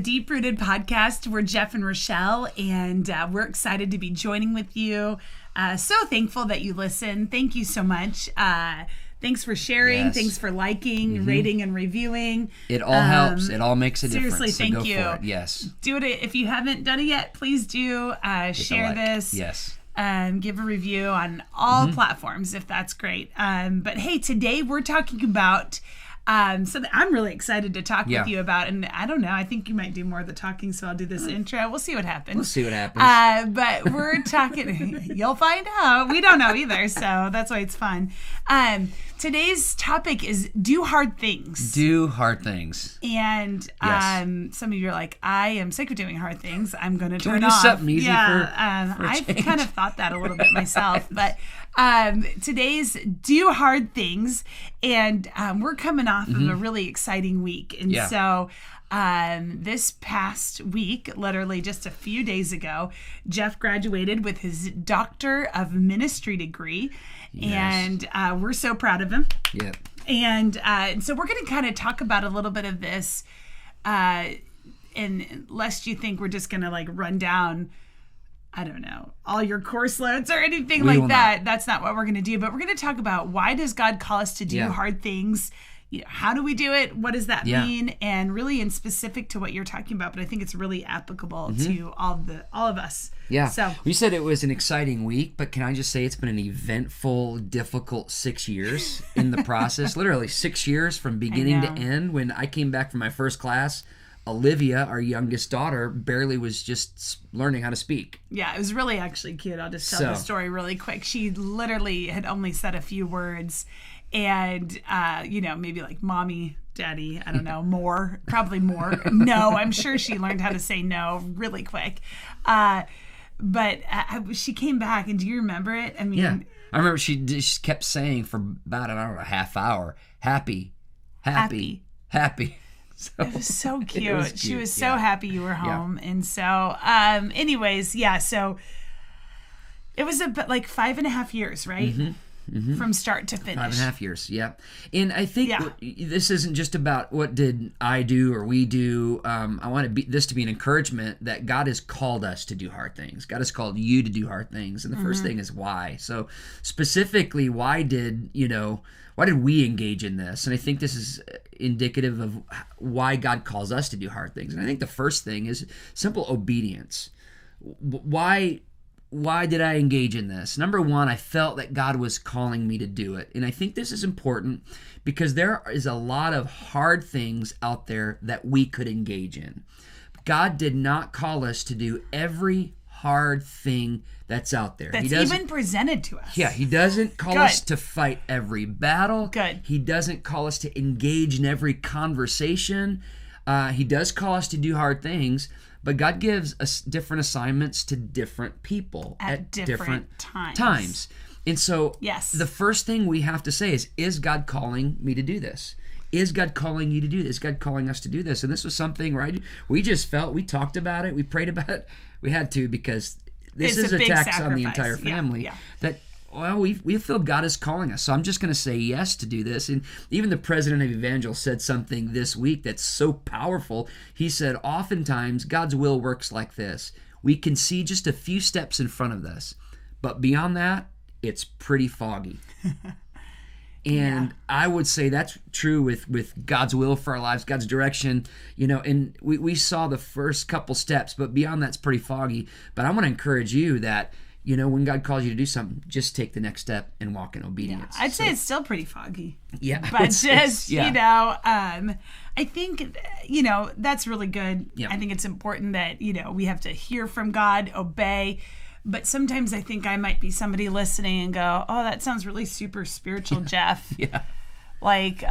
Deep Rooted podcast. We're Jeff and Rochelle, and we're excited to be joining with you. So thankful that you listen. Thank you so much. Thanks for sharing. Yes. Thanks for liking, rating, and reviewing. It all helps. It all makes a difference. Seriously, thank you. For it. Yes. Do it if you haven't done it yet. Please do. Share this. Yes. Give a review on all platforms if that's great. But hey, today we're talking about something I'm really excited to talk with you about. And I don't know, I think you might do more of the talking, so I'll do this intro. We'll see what happens. We'll see what happens. But we're talking, you'll find out. We don't know either, so that's why it's fun. Today's topic is do hard things. Do hard things. And some of you are like, I am sick of doing hard things. I'm going to turn off. Can we do something easy for I've kind of thought that a little bit myself. But today's do hard things. And we're coming off of a really exciting week. And so this past week, literally just a few days ago, Jeff graduated with his Doctor of Ministry degree. Yes. And we're so proud of him. Yep. And so we're going to kind of talk about a little bit of this, and lest you think we're just going to like run down, I don't know, all your course loads or anything like that. That's not what we're going to do. But we're going to talk about, why does God call us to do hard things? You know, how do we do it? What does that mean? And really in specific to what you're talking about, but I think it's really applicable to all of us. Yeah. So you said it was an exciting week, but can I just say it's been an eventful, difficult 6 years in the process. Literally 6 years from beginning to end. When I came back from my first class, Olivia, our youngest daughter, barely was just learning how to speak. Yeah, it was really actually cute. I'll just tell the story really quick. She literally had only said a few words. And, maybe like mommy, daddy, I don't know, probably more. No, I'm sure she learned how to say no really quick. But she came back, and do you remember it? I mean, I remember she just kept saying for about, a half hour, happy. So, it was so cute. Was cute. She was so happy you were home. And so, so it was like 5.5 years, right? From start to finish. 5.5 years, yeah. And I think this isn't just about what did I do or we do. I want this to be an encouragement that God has called us to do hard things. God has called you to do hard things. And the first thing is why. So specifically, why did we engage in this? And I think this is indicative of why God calls us to do hard things. And I think the first thing is simple obedience. Why did I engage in this? Number one, I felt that God was calling me to do it. And I think this is important because there is a lot of hard things out there that we could engage in. God did not call us to do every hard thing that's out there. That's even presented to us. Yeah, he doesn't call us to fight every battle. Good. He doesn't call us to engage in every conversation. He does call us to do hard things. But God gives us different assignments to different people at different times. And so the first thing we have to say is God calling me to do this? Is God calling you to do this? Is God calling us to do this? And this was something, right? We just felt, we talked about it, we prayed about it. We had to, because this is a tax on the entire family. That we feel God is calling us. So I'm just going to say yes to do this. And even the president of Evangel said something this week that's so powerful. He said, oftentimes God's will works like this. We can see just a few steps in front of us, but beyond that, it's pretty foggy. And I would say that's true with God's will for our lives, God's direction, and we saw the first couple steps, but beyond that's pretty foggy. But I want to encourage you that, when God calls you to do something, just take the next step and walk in obedience. Yeah, I'd say it's still pretty foggy. Yeah. But I think, that's really good. Yeah. I think it's important that, we have to hear from God, obey. But sometimes I think I might be somebody listening and go, oh, that sounds really super spiritual, Jeff. Yeah. Like,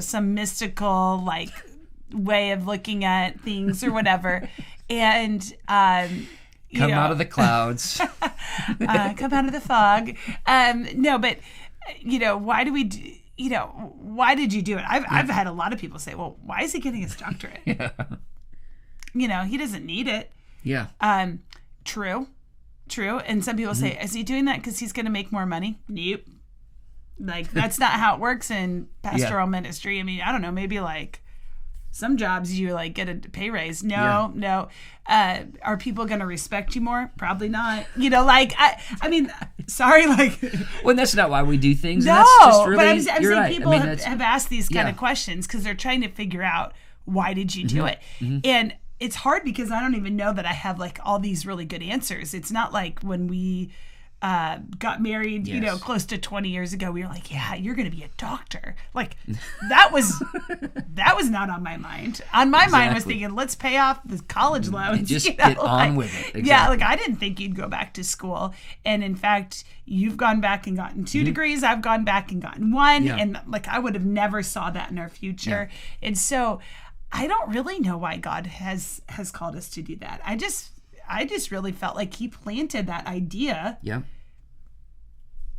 some mystical, way of looking at things or whatever. And, Come out of the clouds. Come out of the fog. No, but, why do we why did you do it? I've had a lot of people say, well, why is he getting his doctorate? He doesn't need it. Yeah. True. And some people say, is he doing that because he's going to make more money? Nope. That's not how it works in pastoral ministry. I mean, I don't know, maybe Some jobs you like get a pay raise. No. Are people going to respect you more? Probably not. Like, I mean, sorry, like. Well, that's not why we do things. No, and that's just really, but I'm saying right. people have asked these kind of questions because they're trying to figure out, why did you do it? And it's hard because I don't even know that I have like all these really good answers. It's not like when we got married, close to 20 years ago, we were like, yeah, you're going to be a doctor. Like that was not on my mind. On my mind was thinking, let's pay off the college loans. And just get on with it. Exactly. Yeah, like I didn't think you'd go back to school. And in fact, you've gone back and gotten 2 degrees. I've gone back and gotten 1. Yeah. And like I would have never saw that in our future. Yeah. And so I don't really know why God has called us to do that. I just really felt like he planted that idea. Yeah.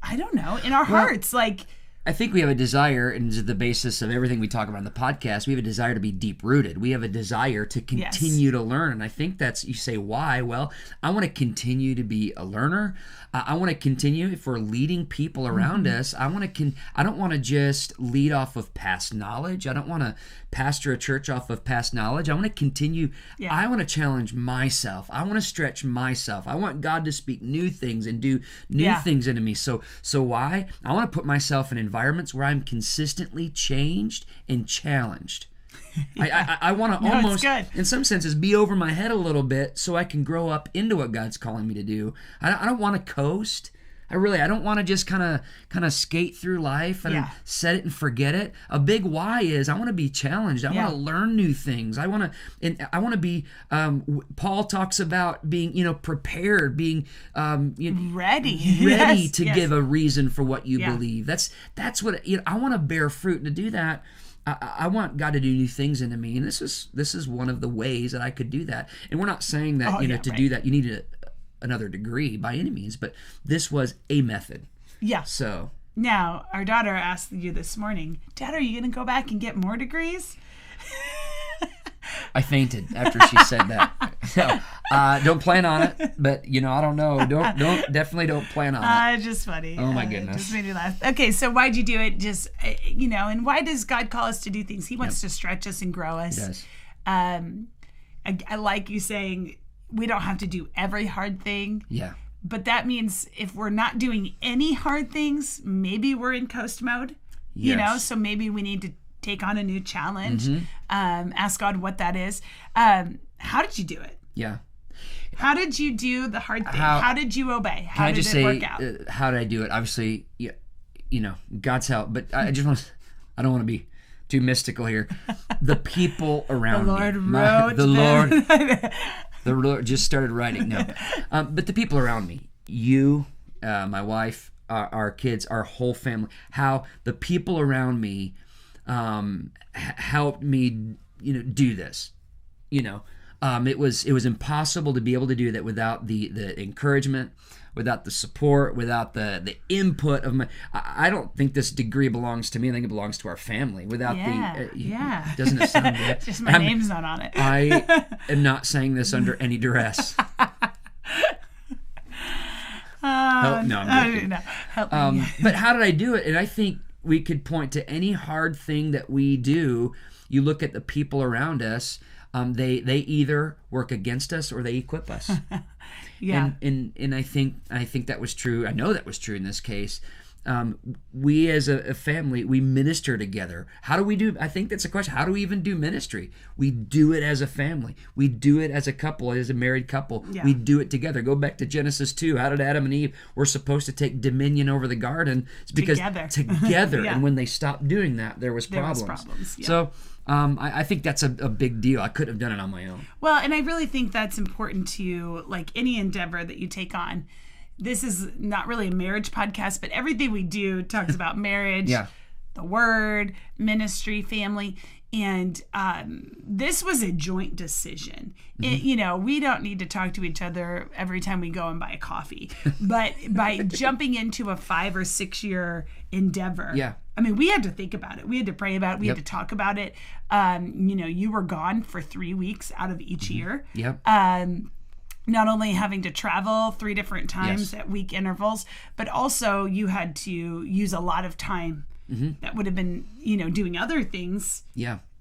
I don't know, in our hearts. Like, I think we have a desire, and this is the basis of everything we talk about in the podcast, we have a desire to be deep-rooted. We have a desire to continue to learn. And I think that's, you say, why? Well, I want to continue to be a learner. I want to continue, if we're leading people around us, I don't want to just lead off of past knowledge. I don't want to pastor a church off of past knowledge. I want to continue. Yeah. I want to challenge myself. I want to stretch myself. I want God to speak new things and do new things into me. So why? I want to put myself in environments where I'm consistently changed and challenged. I want to almost, in some senses, be over my head a little bit so I can grow up into what God's calling me to do. I don't want to coast. I don't want to just kind of skate through life and set it and forget it. A big why is I want to be challenged. I want to learn new things. I want to be. Paul talks about being prepared, being ready to give a reason for what you believe. That's what I want to bear fruit, and to do that. I want God to do new things into me, and this is one of the ways that I could do that. And we're not saying that do that you need another degree by any means, but this was a method. Yeah. So now our daughter asked you this morning, Dad, are you going to go back and get more degrees? I fainted after she said that. So, don't plan on it, but I don't know. Definitely don't plan on it. Just funny. Oh my goodness. Just made me laugh. Okay, so why'd you do it? Just and why does God call us to do things? He wants to stretch us and grow us. He does. I like you saying we don't have to do every hard thing. Yeah. But that means if we're not doing any hard things, maybe we're in coast mode. Yes. So maybe we need to take on a new challenge. Ask God what that is. How did you do it? Yeah. How did you do the hard thing? How did you obey? How did it work out? How did I do it? Obviously, God's help. But I don't want to be too mystical here. The people around the Lord just started writing. No, but the people around me, you, my wife, our kids, our whole family. How the people around me helped me, do this. It was impossible to be able to do that without the encouragement, without the support, without the input of my. I don't think this degree belongs to me. I think it belongs to our family. Without doesn't it sound good? Just my name's not on it. I am not saying this under any duress. I'm joking. No. Help me. But how did I do it? And I think we could point to any hard thing that we do. You look at the people around us. They either work against us or they equip us. Yeah. And I think that was true. I know that was true in this case. We as a family, we minister together. How do we do? I think that's a question. How do we even do ministry? We do it as a family. We do it as a couple, as a married couple. Yeah. We do it together. Go back to Genesis 2. How did Adam and Eve were supposed to take dominion over the garden? It's because together. Yeah. And when they stopped doing that, there was problems. Yeah. So I think that's a big deal. I couldn't have done it on my own. Well, and I really think that's important to like any endeavor that you take on. This is not really a marriage podcast, but everything we do talks about marriage, the word, ministry, family. And this was a joint decision. We don't need to talk to each other every time we go and buy a coffee. But by jumping into a 5 or 6 year endeavor, I mean, we had to think about it. We had to pray about it. We had to talk about it. You were gone for 3 weeks out of each year. Yep. Not only having to travel 3 different times at week intervals, but also you had to use a lot of time that would have been, doing other things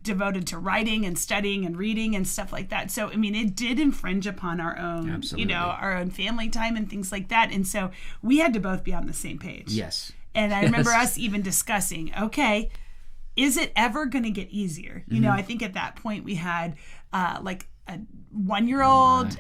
devoted to writing and studying and reading and stuff like that. So, I mean, it did infringe upon our own, Absolutely. Our own family time and things like that. And so we had to both be on the same page. Yes. And I remember us even discussing, okay, is it ever going to get easier? You know, I think at that point we had like a 1-year-old,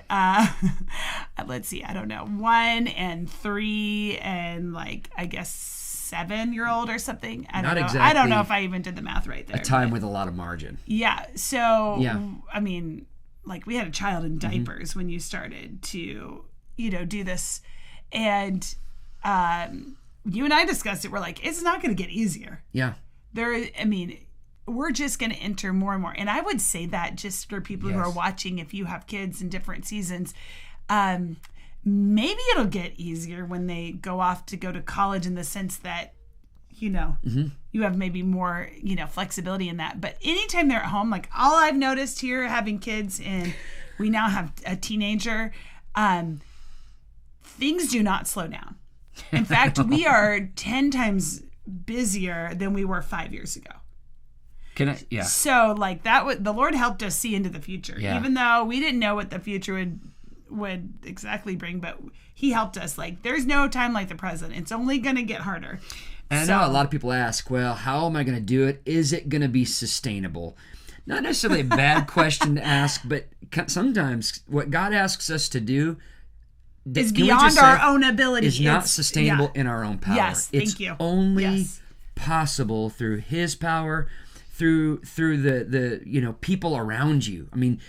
let's see, I don't know, 1 and 3 and like, I guess 7-year-old or something. I don't know. Exactly I don't know if I even did the math right there. A time with a lot of margin. Yeah. So, Yeah. I mean, like we had a child in diapers when you started to, do this. And you and I discussed it. We're like, it's not going to get easier. Yeah. We're just going to enter more and more. And I would say that just for people who Yes. are watching, if you have kids in different seasons, maybe it'll get easier when they go off to go to college in the sense that, you have maybe more, flexibility in that. But anytime they're at home, like all I've noticed here having kids and we now have a teenager, things do not slow down. In fact, we are 10 times busier than we were 5 years ago. Yeah. So like the Lord helped us see into the future, even though we didn't know what the future would exactly bring, but he helped us. Like there's no time like the present. It's only going to get harder. And I know a lot of people ask, well, how am I going to do it? Is it going to be sustainable? Not necessarily a bad question to ask, but sometimes what God asks us to do is beyond our own ability. Is not sustainable in our own power. Yes, thank you. It's only possible through His power, through the people around you. I mean,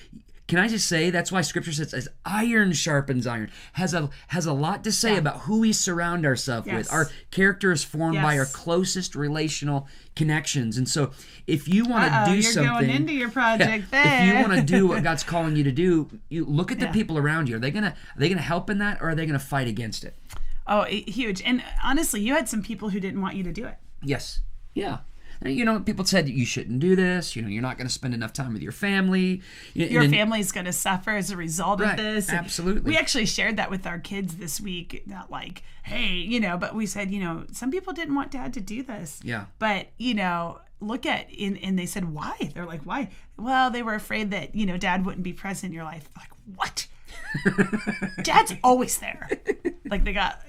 can I just say that's why Scripture says, "As iron sharpens iron," has a lot to say about who we surround ourselves with. Our character is formed by our closest relational connections, and so if you want to do something, you're going into your project there. If you want to do what God's calling you to do, you look at the people around you. Are they gonna help in that, or are they gonna fight against it? Oh, huge! And honestly, you had some people who didn't want you to do it. Yes. Yeah. People said you shouldn't do this. You're not going to spend enough time with your family. Your family's going to suffer as a result of this. And absolutely. We actually shared that with our kids this week. Not like, hey, but we said, some people didn't want Dad to do this. Yeah. But, look at, and they said, why? They're like, why? Well, they were afraid that, Dad wouldn't be present in your life. Like, what? Dad's always there. Like they got,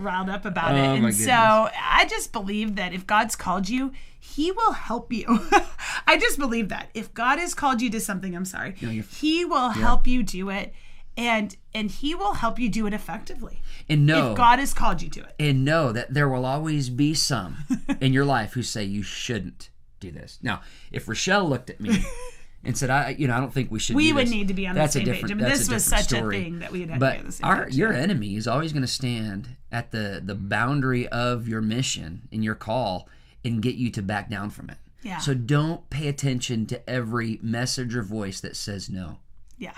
riled up about it. And so I just believe that if God's called you, He will help you. I just believe that. If God has called you to something, He will help you do it. And He will help you do it effectively. And know, if God has called you to it. And know that there will always be some in your life who say you shouldn't do this. Now, if Rochelle looked at me and said, I don't think we should do this. We would need to be on the same page. I mean, this was such story. a thing that we had to be on the same page. Your enemy is always going to stand at the boundary of your mission and your call and get you to back down from it. Yeah. So don't pay attention to every message or voice that says no. Yeah.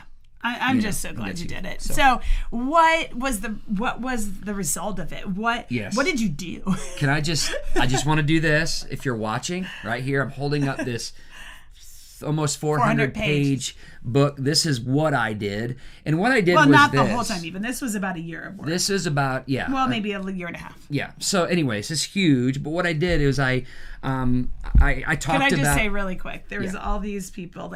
I'm just so glad you did it. So what was the result of it? What did you do? I just want to do this. If you're watching right here, I'm holding up this almost 400 page book. This is what I did. And what I did was not the whole time even. This was about a year of work. This is about, well, maybe a year and a half. Yeah. So anyways, it's huge. But what I did is I talked about... Can I just say really quick, there was all these people,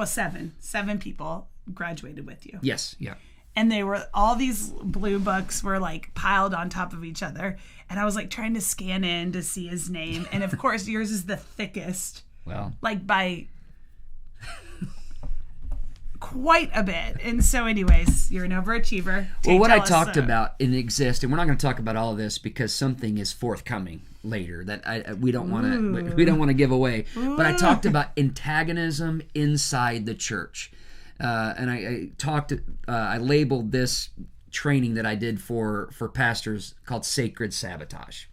seven people graduated with you. Yes. Yeah. And they were, all these blue books were piled on top of each other. And I was trying to scan in to see his name. And of course, yours is the thickest. Well. By quite a bit. And so anyways, you're an overachiever. Well, what I talked about in Exist, and we're not going to talk about all of this because something is forthcoming later that we don't want to give away. Ooh. But I talked about antagonism inside the church. And I labeled this training that I did for pastors called Sacred Sabotage.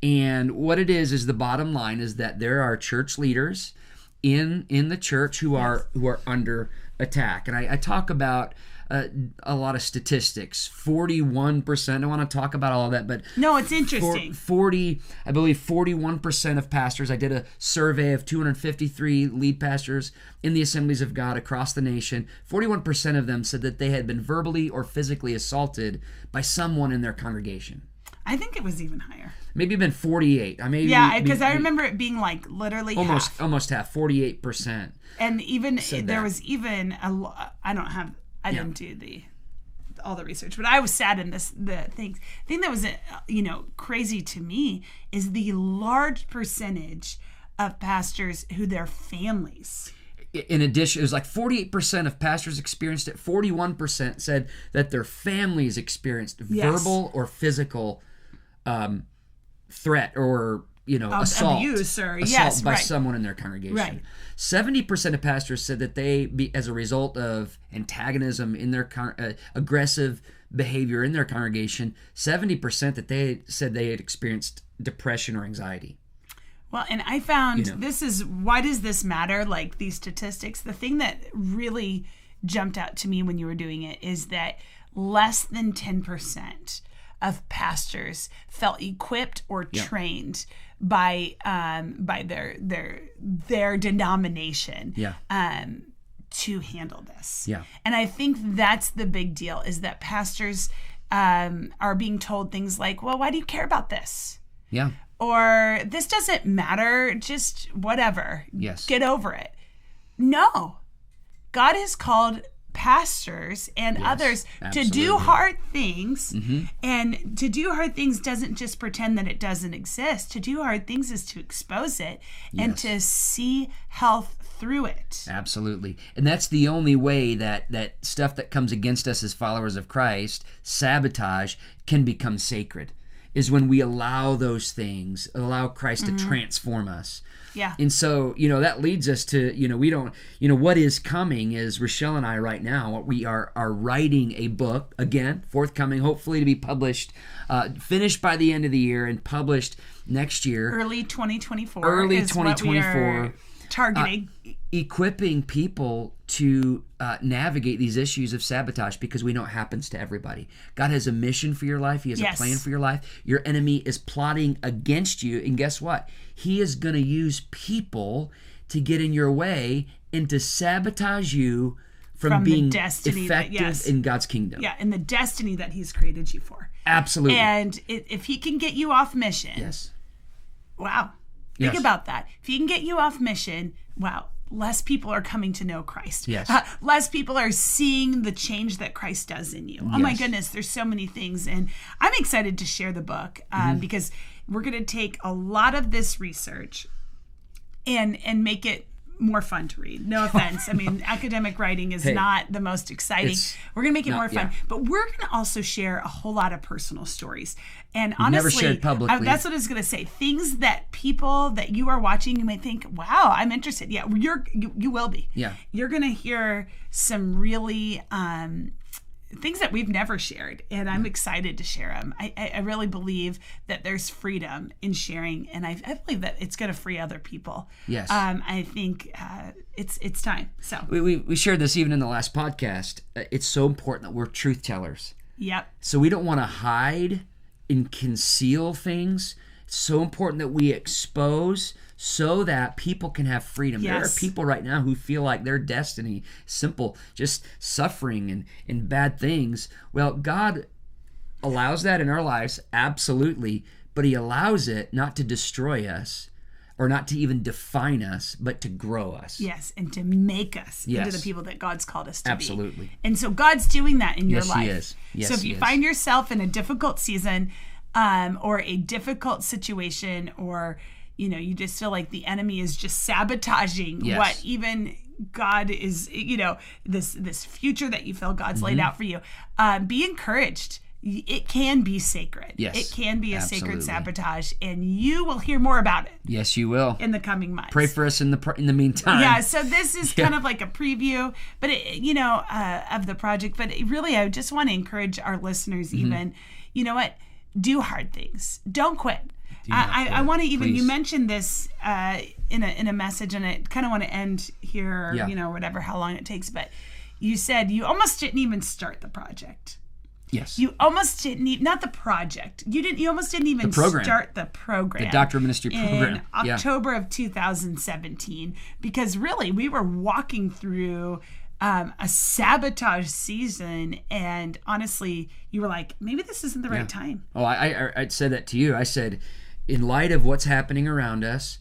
And what it is the bottom line is that there are church leaders in the church who are under attack. And I talk about a lot of statistics. 41%. I want to talk about all of that, but no, it's interesting. 41% of pastors. I did a survey of 253 lead pastors in the Assemblies of God across the nation. 41% of them said that they had been verbally or physically assaulted by someone in their congregation. I think it was even higher. Maybe been 48. Because I remember it being like literally half. Almost half, 48%. And even there was even I didn't do all the research, but I was sad in the thing that was crazy to me is the large percentage of pastors who their families. In addition, it was like 48% of pastors experienced it. 41% said that their families experienced verbal or physical threat or assault, abuse or by someone in their congregation. Right. 70% of pastors said that as a result of antagonism in their aggressive behavior in their congregation, 70% that they said they had experienced depression or anxiety. Well, and I found this is, why does this matter? Like these statistics, the thing that really jumped out to me when you were doing it is that less than 10% of pastors felt equipped or trained by their denomination to handle this. Yeah. And I think that's the big deal, is that pastors are being told things like, well, why do you care about this? Yeah. Or this doesn't matter, just whatever. Yes. Get over it. No. God has called pastors and others to do hard things. Mm-hmm. And to do hard things doesn't just pretend that it doesn't exist. To do hard things is to expose it and to see health through it. Absolutely. And that's the only way that stuff that comes against us as followers of Christ, sabotage, can become sacred, is when we allow those things, allow Christ to transform us. Yeah. And so, that leads us to, we don't, what is coming is Rochelle and I right now, we are writing a book, again, forthcoming, hopefully to be published, finished by the end of the year and published next year. Early 2024. Early is 2024. What we are targeting. Equipping people to navigate these issues of sabotage, because we know it happens to everybody. God has a mission for your life. He has a plan for your life. Your enemy is plotting against you. And guess what? He is going to use people to get in your way and to sabotage you from being effective in God's kingdom. Yeah, in the destiny that He's created you for. Absolutely. And if He can get you off mission, wow. Think about that. If He can get you off mission, wow. Less people are coming to know Christ. Yes. Less people are seeing the change that Christ does in you. Oh my goodness, there's so many things. And I'm excited to share the book because we're going to take a lot of this research and make it more fun to read. No offense. I mean, academic writing is not the most exciting. We're going to make it more fun. But we're going to also share a whole lot of personal stories. And honestly, never shared publicly. That's what I was going to say. Things that people that you are watching, you may think, wow, I'm interested. Yeah, you will be. Yeah. You're going to hear some really things that we've never shared, and I'm excited to share them. I really believe that there's freedom in sharing, and I believe that it's going to free other people. Yes. I think it's time. So we shared this even in the last podcast. It's so important that we're truth tellers. Yep. So we don't want to hide and conceal things. It's so important that we expose so that people can have freedom. Yes. There are people right now who feel like their destiny is simple, just suffering and bad things. Well, God allows that in our lives, absolutely, but He allows it not to destroy us or not to even define us, but to grow us. Yes, and to make us into the people that God's called us to be. Absolutely. And so God's doing that in your life. He is. Yes, so if you find yourself in a difficult season or a difficult situation, or you just feel like the enemy is just sabotaging what even God is, this future that you feel God's laid out for you, be encouraged. It can be sacred. Yes, it can be a sacred sabotage, and you will hear more about it. Yes, you will. In the coming months. Pray for us in the meantime. Yeah, so this is kind of like a preview, but of the project. But really, I just want to encourage our listeners, even, you know what? Do hard things. Don't quit. I want to even, you mentioned this in a message, and I kind of want to end here, or, whatever, how long it takes. But you said you almost didn't even start the project. Yes. You almost didn't even, not the project. You almost didn't even start the program. The Doctor of Ministry program. In October of 2017, because really we were walking through a sabotage season, and honestly, you were like, maybe this isn't the right time. Oh, I said that to you. I said, in light of what's happening around us,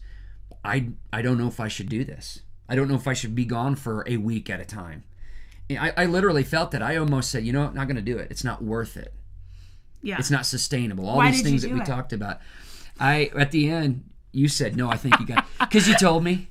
I don't know if I should do this. I don't know if I should be gone for a week at a time. I literally felt that. I almost said, you know what, I'm not going to do it. It's not worth it. Yeah. It's not sustainable. All Why these did things you that do we it? talked about. At the end, you said, no, I think you got because you told me.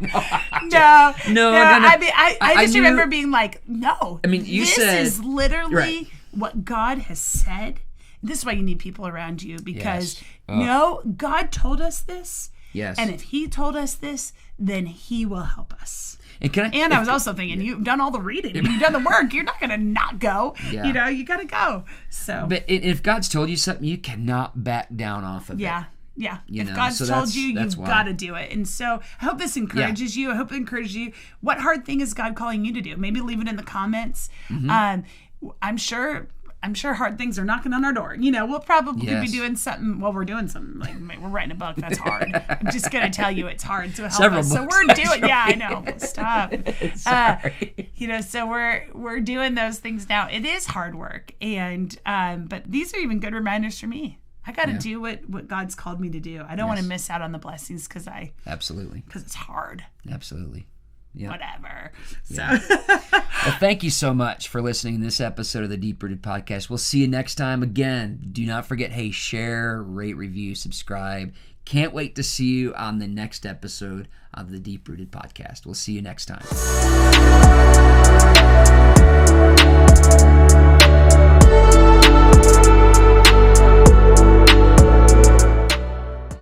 No. No. I mean, I just knew- remember being like, no. I mean, you this said- is literally Right. what God has said. This is why you need people around you, because Yes. no, God told us this. Yes. And if he told us this, then he will help us. And I was also thinking, you've done all the reading, you've done the work. You're not going to not go. Yeah. You know, you got to go. So, But if God's told you something, you cannot back down off of it. yeah. You If know, God's so told that's- you, that's you've why. got to do it. And so I hope this encourages you. I hope it encourages you. What hard thing is God calling you to do? Maybe leave it in the comments. Mm-hmm. I'm sure hard things are knocking on our door. You know, we'll probably be Yes. doing something. Well, we're doing something. Like we're writing a book. That's hard. I'm just going to tell you it's hard to help Several us. So books. we're doing. Yeah, I know. Stop. Sorry. You know, so we're doing those things now. It is hard work, and but these are even good reminders for me. I got to do what God's called me to do. I don't want to miss out on the blessings because Absolutely. it's hard. Absolutely. Yeah. Whatever. Yeah. Well, thank you so much for listening to this episode of the Deep Rooted Podcast. We'll see you next time. Again, do not forget, hey, share, rate, review, subscribe. Can't wait to see you on the next episode of the Deep Rooted Podcast. We'll see you next time.